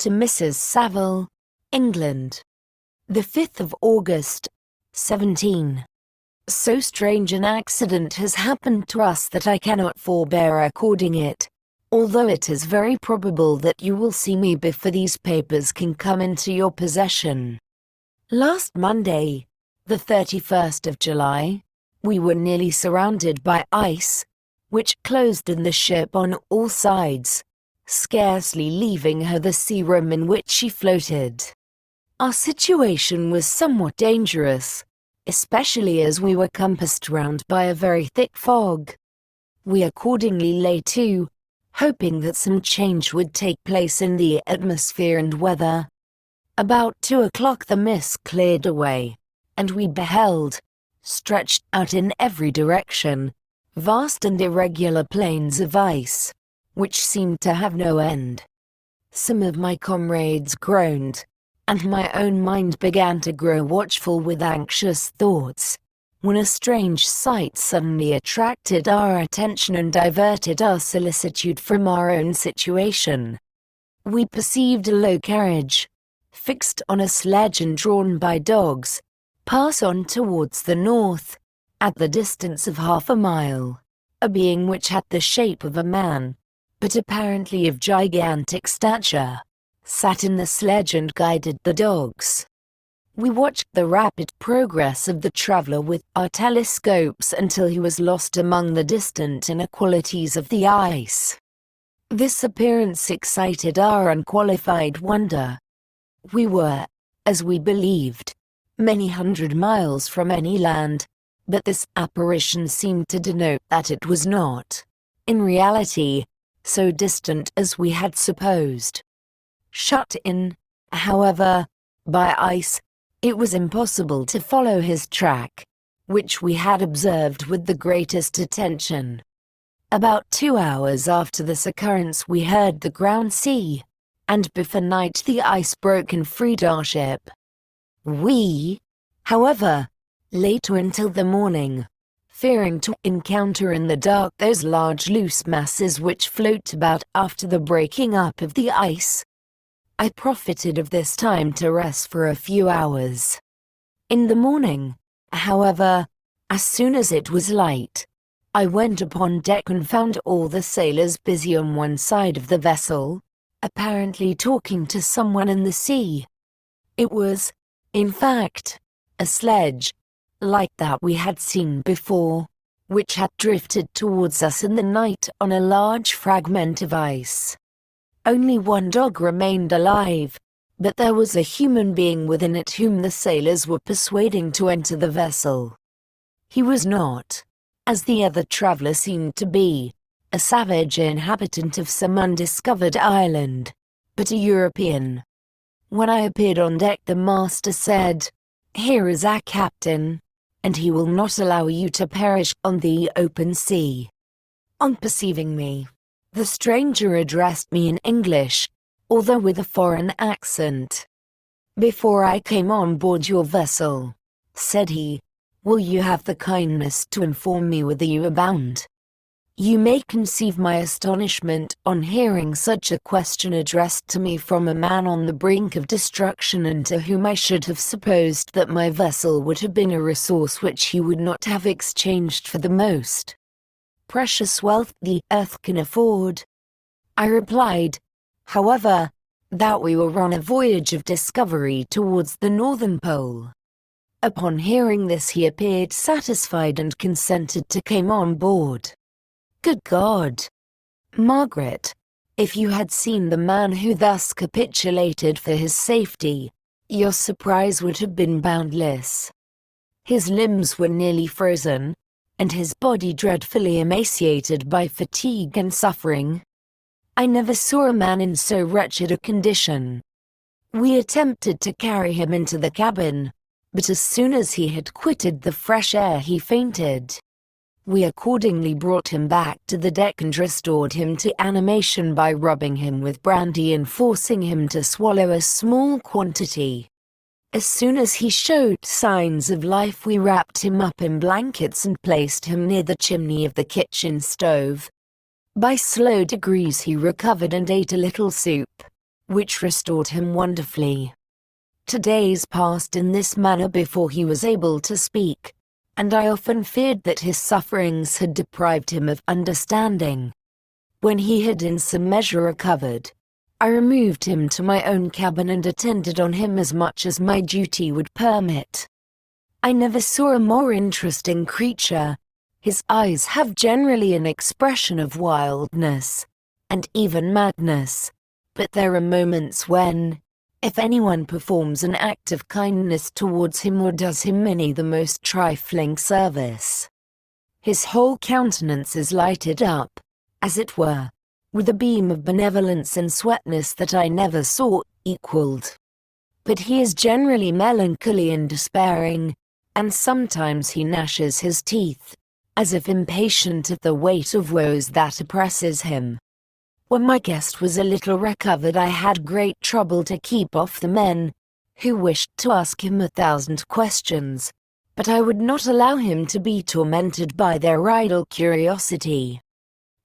To Mrs. Saville, England. The 5th of August, 17. So strange an accident has happened to us that I cannot forbear recording it, although it is very probable that you will see me before these papers can come into your possession. Last Monday, the 31st of July, we were nearly surrounded by ice, which closed in the ship on all sides, scarcely leaving her the sea room in which she floated. Our situation was somewhat dangerous, especially as we were compassed round by a very thick fog. We accordingly lay to, hoping that some change would take place in the atmosphere and weather. About 2 o'clock the mist cleared away, and we beheld, stretched out in every direction, vast and irregular plains of ice, which seemed to have no end. Some of my comrades groaned, and my own mind began to grow watchful with anxious thoughts, when a strange sight suddenly attracted our attention and diverted our solicitude from our own situation. We perceived a low carriage, fixed on a sledge and drawn by dogs, pass on towards the north, at the distance of half a mile. A being which had the shape of a man, but apparently of gigantic stature, sat in the sledge and guided the dogs. We watched the rapid progress of the traveler with our telescopes until he was lost among the distant inequalities of the ice. This appearance excited our unqualified wonder. We were, as we believed, many hundred miles from any land, but this apparition seemed to denote that it was not, in reality, so distant as we had supposed. Shut in, however, by ice, it was impossible to follow his track, which we had observed with the greatest attention. About 2 hours after this occurrence we heard the ground sea, and before night the ice broke and freed our ship. We, however, lay to until the morning, fearing to encounter in the dark those large loose masses which float about after the breaking up of the ice. I profited of this time to rest for a few hours. In the morning, however, as soon as it was light, I went upon deck and found all the sailors busy on one side of the vessel, apparently talking to someone in the sea. It was, in fact, a sledge, like that we had seen before, which had drifted towards us in the night on a large fragment of ice. Only one dog remained alive, but there was a human being within it whom the sailors were persuading to enter the vessel. He was not, as the other traveler seemed to be, a savage inhabitant of some undiscovered island, but a European. When I appeared on deck the master said, "Here is our captain, and he will not allow you to perish on the open sea." On perceiving me, the stranger addressed me in English, although with a foreign accent. "Before I came on board your vessel," said he, "will you have the kindness to inform me whither you are bound?" You may conceive my astonishment on hearing such a question addressed to me from a man on the brink of destruction and to whom I should have supposed that my vessel would have been a resource which he would not have exchanged for the most precious wealth the earth can afford. I replied, however, that we were on a voyage of discovery towards the northern pole. Upon hearing this he appeared satisfied and consented to come on board. Good God! Margaret, if you had seen the man who thus capitulated for his safety, your surprise would have been boundless. His limbs were nearly frozen, and his body dreadfully emaciated by fatigue and suffering. I never saw a man in so wretched a condition. We attempted to carry him into the cabin, but as soon as he had quitted the fresh air he fainted. We accordingly brought him back to the deck and restored him to animation by rubbing him with brandy and forcing him to swallow a small quantity. As soon as he showed signs of life we wrapped him up in blankets and placed him near the chimney of the kitchen stove. By slow degrees he recovered and ate a little soup, which restored him wonderfully. 2 days passed in this manner before he was able to speak, and I often feared that his sufferings had deprived him of understanding. When he had in some measure recovered, I removed him to my own cabin and attended on him as much as my duty would permit. I never saw a more interesting creature. His eyes have generally an expression of wildness, and even madness, but there are moments when, if anyone performs an act of kindness towards him or does him any the most trifling service, his whole countenance is lighted up, as it were, with a beam of benevolence and sweetness that I never saw equaled. But he is generally melancholy and despairing, and sometimes he gnashes his teeth, as if impatient of the weight of woes that oppresses him. When my guest was a little recovered, I had great trouble to keep off the men, who wished to ask him 1,000 questions, but I would not allow him to be tormented by their idle curiosity.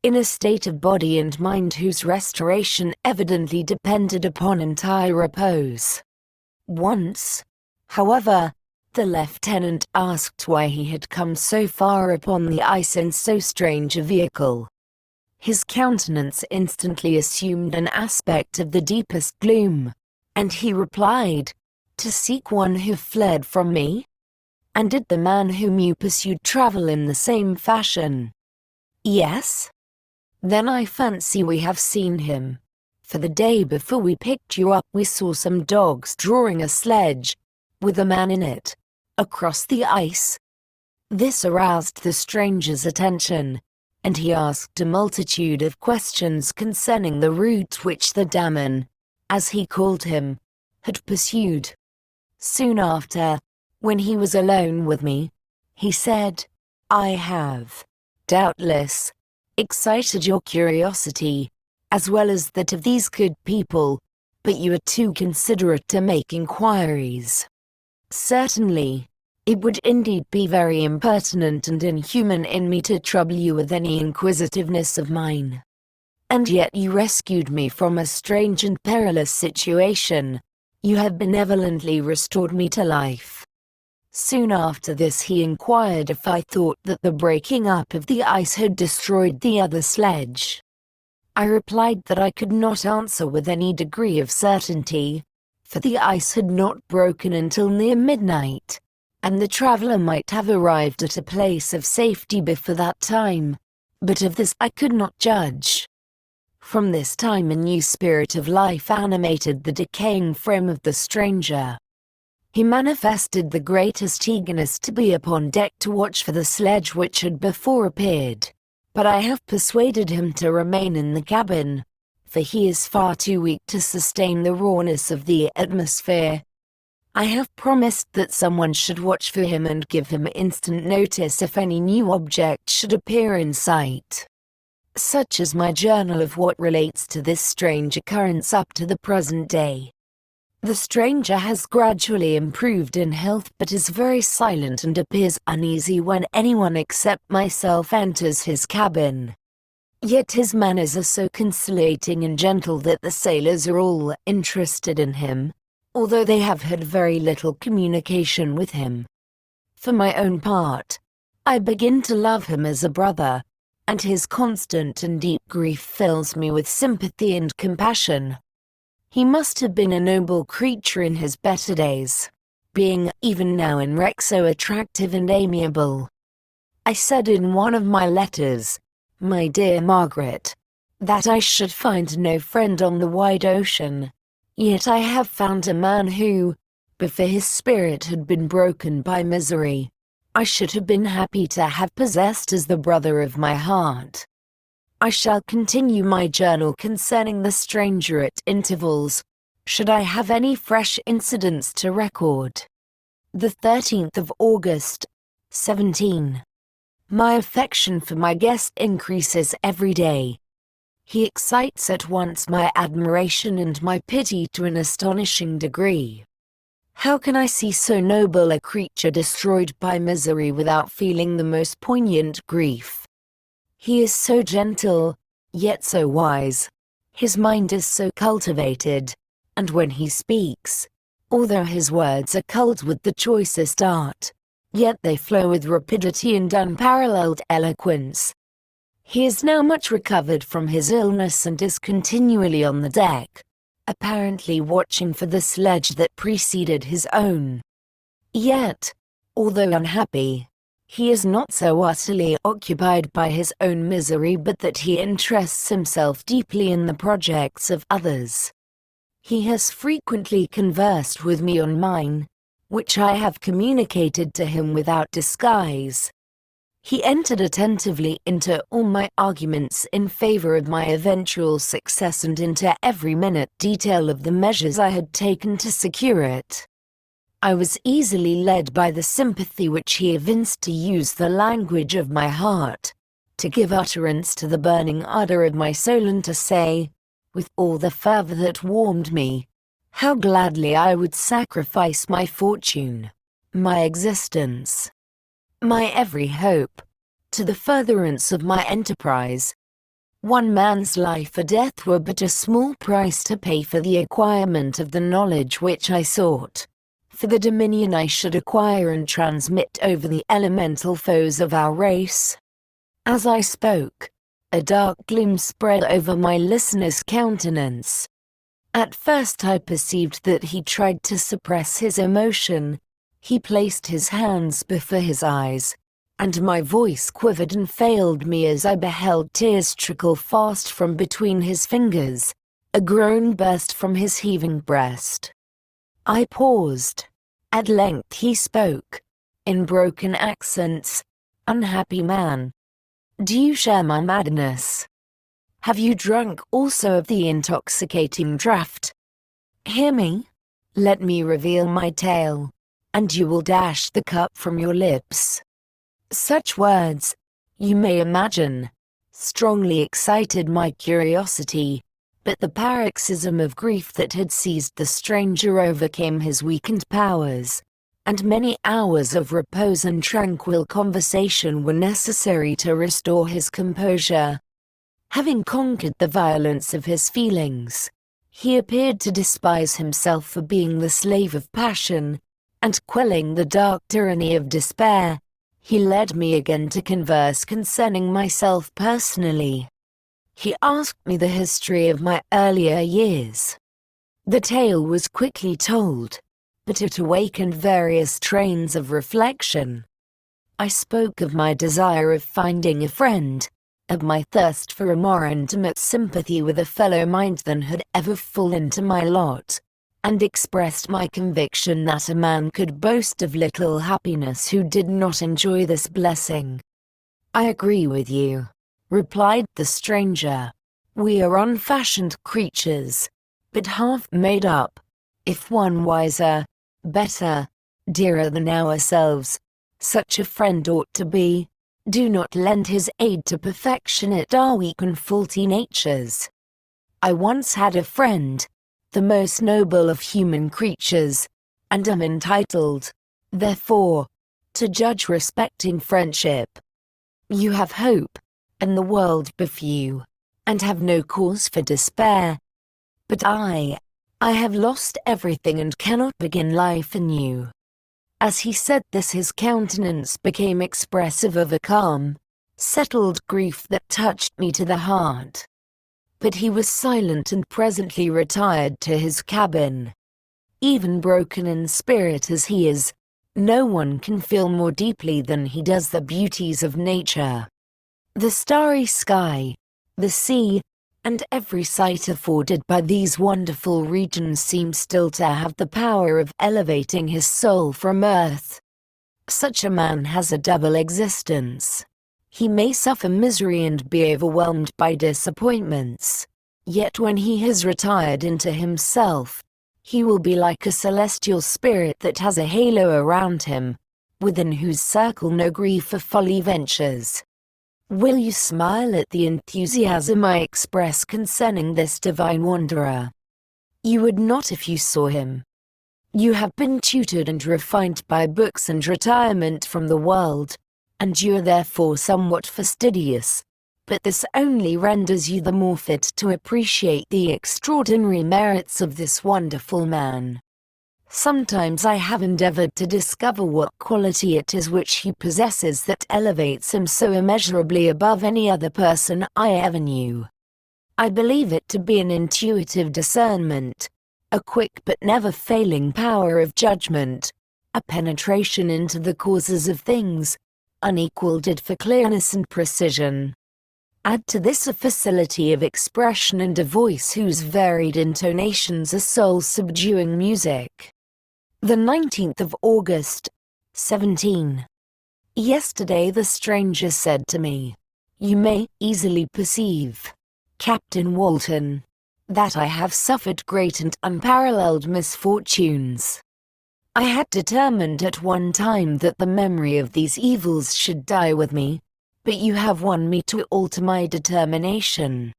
In a state of body and mind whose restoration evidently depended upon entire repose. Once, however, the lieutenant asked why he had come so far upon the ice in so strange a vehicle. His countenance instantly assumed an aspect of the deepest gloom, and he replied, "To seek one who fled from me? And did the man whom you pursued travel in the same fashion?" "Yes." "Then I fancy we have seen him, for the day before we picked you up we saw some dogs drawing a sledge, with a man in it, across the ice." This aroused the stranger's attention, and he asked a multitude of questions concerning the route which the Damon, as he called him, had pursued. Soon after, when he was alone with me, he said, "I have, doubtless, excited your curiosity, as well as that of these good people, but you are too considerate to make inquiries. Certainly, it would indeed be very impertinent and inhuman in me to trouble you with any inquisitiveness of mine. And yet you rescued me from a strange and perilous situation. You have benevolently restored me to life." Soon after this he inquired if I thought that the breaking up of the ice had destroyed the other sledge. I replied that I could not answer with any degree of certainty, for the ice had not broken until near midnight, and the traveler might have arrived at a place of safety before that time, but of this I could not judge. From this time a new spirit of life animated the decaying frame of the stranger. He manifested the greatest eagerness to be upon deck to watch for the sledge which had before appeared, but I have persuaded him to remain in the cabin, for he is far too weak to sustain the rawness of the atmosphere. I have promised that someone should watch for him and give him instant notice if any new object should appear in sight. Such is my journal of what relates to this strange occurrence up to the present day. The stranger has gradually improved in health but is very silent and appears uneasy when anyone except myself enters his cabin. Yet his manners are so conciliating and gentle that the sailors are all interested in him, although they have had very little communication with him. For my own part, I begin to love him as a brother, and his constant and deep grief fills me with sympathy and compassion. He must have been a noble creature in his better days, being even now in wreck so attractive and amiable. I said in one of my letters, "My dear Margaret," that I should find no friend on the wide ocean, yet I have found a man who, before his spirit had been broken by misery, I should have been happy to have possessed as the brother of my heart. I shall continue my journal concerning the stranger at intervals, should I have any fresh incidents to record. The 13th of August, 17. My affection for my guest increases every day. He excites at once my admiration and my pity to an astonishing degree. How can I see so noble a creature destroyed by misery without feeling the most poignant grief? He is so gentle, yet so wise. His mind is so cultivated, and when he speaks, although his words are culled with the choicest art, yet they flow with rapidity and unparalleled eloquence. He is now much recovered from his illness and is continually on the deck, apparently watching for the sledge that preceded his own. Yet, although unhappy, he is not so utterly occupied by his own misery but that he interests himself deeply in the projects of others. He has frequently conversed with me on mine, which I have communicated to him without disguise. He entered attentively into all my arguments in favor of my eventual success and into every minute detail of the measures I had taken to secure it. I was easily led by the sympathy which he evinced to use the language of my heart, to give utterance to the burning ardor of my soul and to say, with all the fervor that warmed me, how gladly I would sacrifice my fortune, my existence, my every hope, to the furtherance of my enterprise. One man's life or death were but a small price to pay for the acquirement of the knowledge which I sought, for the dominion I should acquire and transmit over the elemental foes of our race. As I spoke, a dark gloom spread over my listener's countenance. At first I perceived that he tried to suppress his emotion. He placed his hands before his eyes, and my voice quivered and failed me as I beheld tears trickle fast from between his fingers. A groan burst from his heaving breast. I paused. At length he spoke, in broken accents. Unhappy man, do you share my madness? Have you drunk also of the intoxicating draught? Hear me. Let me reveal my tale, and you will dash the cup from your lips. Such words, you may imagine, strongly excited my curiosity, but the paroxysm of grief that had seized the stranger overcame his weakened powers, and many hours of repose and tranquil conversation were necessary to restore his composure. Having conquered the violence of his feelings, he appeared to despise himself for being the slave of passion, and quelling the dark tyranny of despair, he led me again to converse concerning myself personally. He asked me the history of my earlier years. The tale was quickly told, but it awakened various trains of reflection. I spoke of my desire of finding a friend, of my thirst for a more intimate sympathy with a fellow mind than had ever fallen to my lot, and expressed my conviction that a man could boast of little happiness who did not enjoy this blessing. I agree with you, replied the stranger. We are unfashioned creatures, but half made up, if one wiser, better, dearer than ourselves. Such a friend ought to be. Do not lend his aid to perfectionate our weak and faulty natures. I once had a friend, the most noble of human creatures, and am entitled, therefore, to judge respecting friendship. You have hope, and the world before you, and have no cause for despair. But I have lost everything and cannot begin life anew. As he said this, his countenance became expressive of a calm, settled grief that touched me to the heart. But he was silent and presently retired to his cabin. Even broken in spirit as he is, no one can feel more deeply than he does the beauties of nature. The starry sky, the sea, and every sight afforded by these wonderful regions seem still to have the power of elevating his soul from earth. Such a man has a double existence. He may suffer misery and be overwhelmed by disappointments, yet when he has retired into himself, he will be like a celestial spirit that has a halo around him, within whose circle no grief or folly ventures. Will you smile at the enthusiasm I express concerning this divine wanderer? You would not if you saw him. You have been tutored and refined by books and retirement from the world, and you are therefore somewhat fastidious. but this only renders you the more fit to appreciate the extraordinary merits of this wonderful man. Sometimes I have endeavored to discover what quality it is which he possesses that elevates him so immeasurably above any other person I ever knew. I believe it to be an intuitive discernment, a quick but never failing power of judgment, a penetration into the causes of things, unequaled for clearness and precision. Add to this a facility of expression and a voice whose varied intonations are soul-subduing music. The 19th of August, 17. Yesterday the stranger said to me, "You may easily perceive, Captain Walton, that I have suffered great and unparalleled misfortunes. I had determined at one time that the memory of these evils should die with me, but you have won me to alter my determination.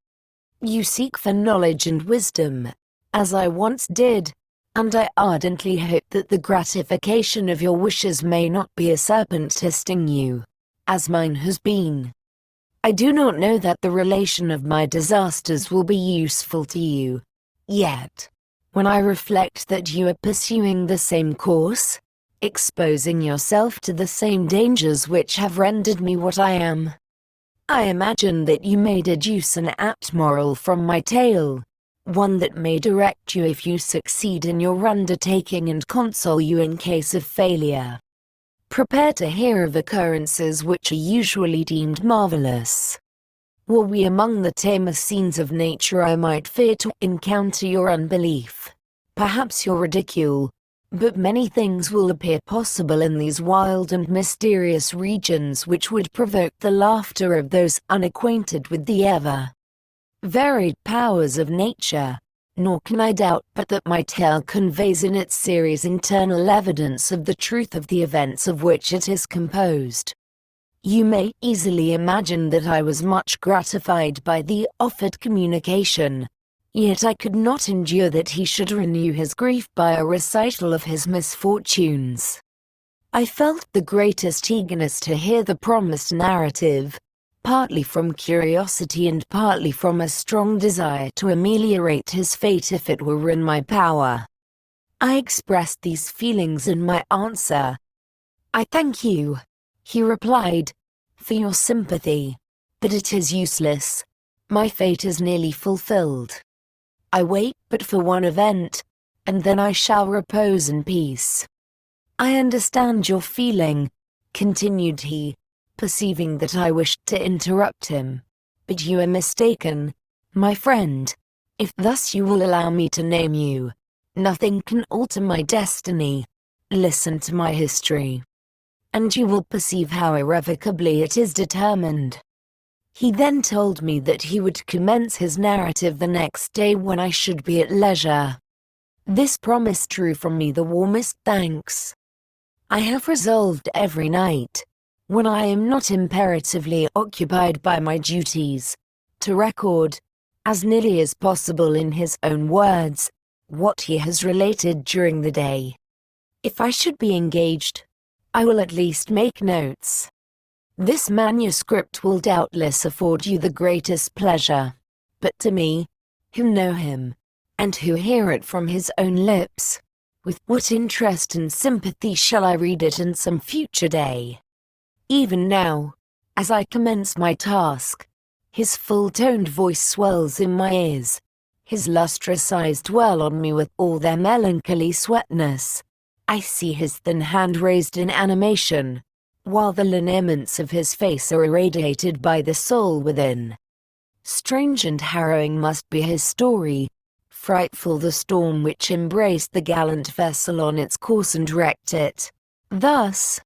You seek for knowledge and wisdom, as I once did, and I ardently hope that the gratification of your wishes may not be a serpent to sting you, as mine has been. I do not know that the relation of my disasters will be useful to you, yet, when I reflect that you are pursuing the same course, exposing yourself to the same dangers which have rendered me what I am, I imagine that you may deduce an apt moral from my tale, one that may direct you if you succeed in your undertaking and console you in case of failure. Prepare to hear of occurrences which are usually deemed marvelous. Were we among the tamer scenes of nature, I might fear to encounter your unbelief, perhaps your ridicule, but many things will appear possible in these wild and mysterious regions which would provoke the laughter of those unacquainted with the ever varied powers of nature, nor can I doubt but that my tale conveys in its series internal evidence of the truth of the events of which it is composed. You may easily imagine that I was much gratified by the offered communication, yet I could not endure that he should renew his grief by a recital of his misfortunes. I felt the greatest eagerness to hear the promised narrative, partly from curiosity and partly from a strong desire to ameliorate his fate if it were in my power. I expressed these feelings in my answer. "I thank you," he replied, "for your sympathy, but it is useless. My fate is nearly fulfilled. I wait but for one event, and then I shall repose in peace. I understand your feeling," continued he, perceiving that I wished to interrupt him, "but you are mistaken, my friend. If thus you will allow me to name you, nothing can alter my destiny. Listen to my history, and you will perceive how irrevocably it is determined." He then told me that he would commence his narrative the next day when I should be at leisure. This promise drew from me the warmest thanks. I have resolved every night, when I am not imperatively occupied by my duties, to record, as nearly as possible in his own words, what he has related during the day. If I should be engaged, I will at least make notes. This manuscript will doubtless afford you the greatest pleasure, but to me, who know him, and who hear it from his own lips, with what interest and sympathy shall I read it in some future day? Even now, as I commence my task, his full-toned voice swells in my ears, his lustrous eyes dwell on me with all their melancholy sweetness. I see his thin hand raised in animation, while the lineaments of his face are irradiated by the soul within. Strange and harrowing must be his story, frightful the storm which embraced the gallant vessel on its course and wrecked it. Thus,